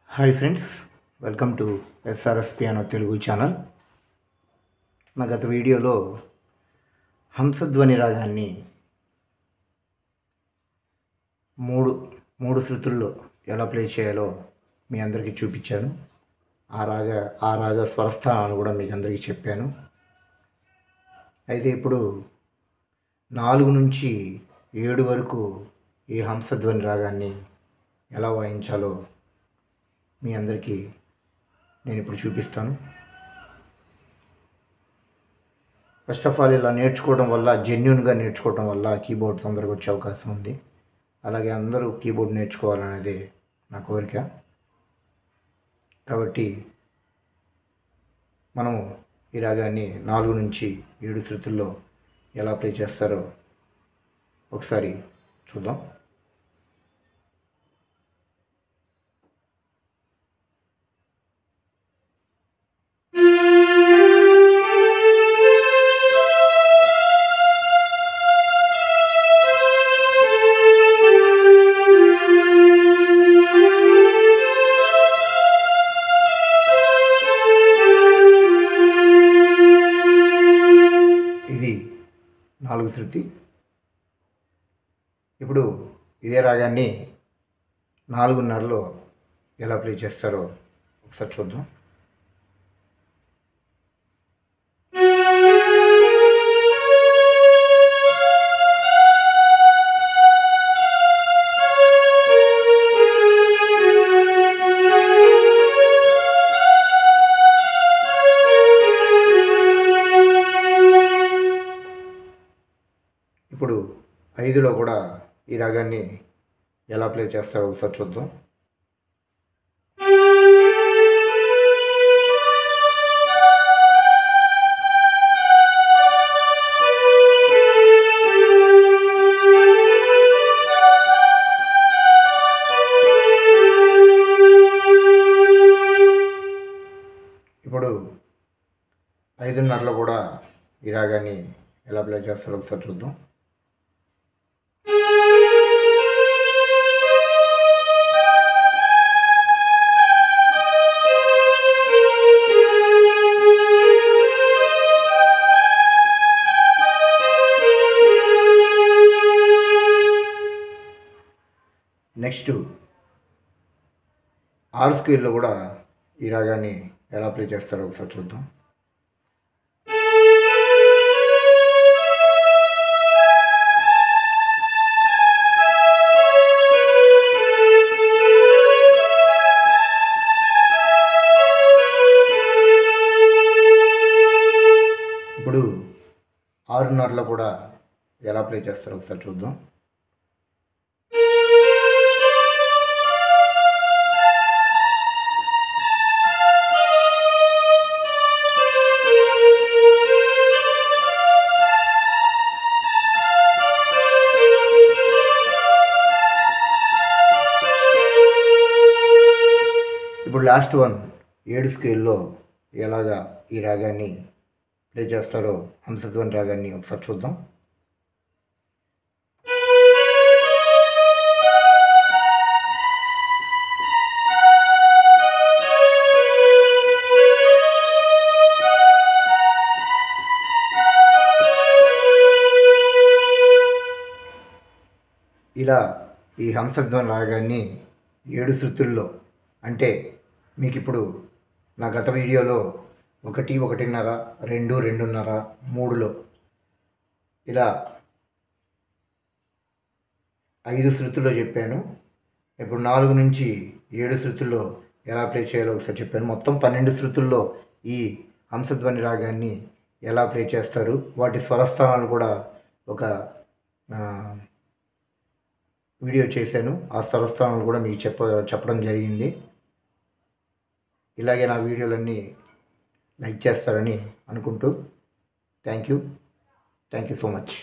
Hi friends, welcome to SRS piano Telugu channel. నా గత వీడియోలో హంసధ్వని రాగాన్ని మూడు శృతుల్లో ఎలా ప్లే చేయాలో మీ అందరికీ చూపించాను. ఆ రాగ స్వరస్థానాలు కూడా మీకు అందరికీ చెప్పాను. అయితే ఇప్పుడు 4 నుంచి 7 వరకు ఈ హంసధ్వని రాగాన్ని ఎలా వాయించాలో మీ అందరికీ నేను ఇప్పుడు చూపిస్తాను. ఫస్ట్ ఆఫ్ ఆల్ ఇలా నేర్చుకోవడం వల్ల, జెన్యున్గా నేర్చుకోవడం వల్ల కీబోర్డ్ తొందరగా వచ్చే అవకాశం ఉంది. అలాగే అందరూ కీబోర్డ్ నేర్చుకోవాలనేది నా కోరిక. కాబట్టి మనము ఈ రాగాన్ని 4 నుంచి 7 శృతుల్లో ఎలా ప్లే చేస్తారో ఒకసారి చూద్దాం. ఇది 4వ శృతి. ఇప్పుడు ఇదే రాగాన్ని 4:30లో ఎలా ప్లే చేస్తారో ఒకసారి చూద్దాం. ఇప్పుడు 5లో కూడా ఈ రాగాన్ని ఎలా ప్లే చేస్తారో ఒకసారి చూద్దాం. ఇప్పుడు 5:30లో కూడా ఈ రాగాన్ని ఎలా ప్లే చేస్తారో ఒకసారి చూద్దాం. నెక్స్ట్ 6 స్కేల్లో కూడా ఈ రాగాన్ని ఎలా ప్లే చేస్తారో ఒకసారి చూద్దాం. ఇప్పుడు 6:30లో కూడా ఎలా ప్లే చేస్తారో ఒకసారి చూద్దాం. ఇప్పుడు లాస్ట్ వన్ 7 స్కేల్లో ఎలాగా ఈ రాగాన్ని ప్లే చేస్తారో, హంసధ్వని రాగాన్ని ఒకసారి చూద్దాం. ఇలా ఈ హంసధ్వని రాగాన్ని 7 శృతుల్లో, అంటే మీకు ఇప్పుడు నా గత వీడియోలో 1, 1:30, 2, 2:30, 3లో ఇలా 5 శృతుల్లో చెప్పాను. ఇప్పుడు 4 నుంచి 7 శృతుల్లో ఎలా ప్లే చేయాలో ఒకసారి చెప్పాను. మొత్తం 12 శృతుల్లో ఈ హంసధ్వని రాగాన్ని ఎలా ప్లే చేస్తారు, వాటి స్వరస్థానాలు కూడా ఒక వీడియో చేశాను. ఆ స్వరస్థానాలు కూడా మీకు చెప్పడం జరిగింది. ఇలాగే నా వీడియోలన్నీ లైక్ చేస్తారని అనుకుంటూ థ్యాంక్ యూ సో మచ్.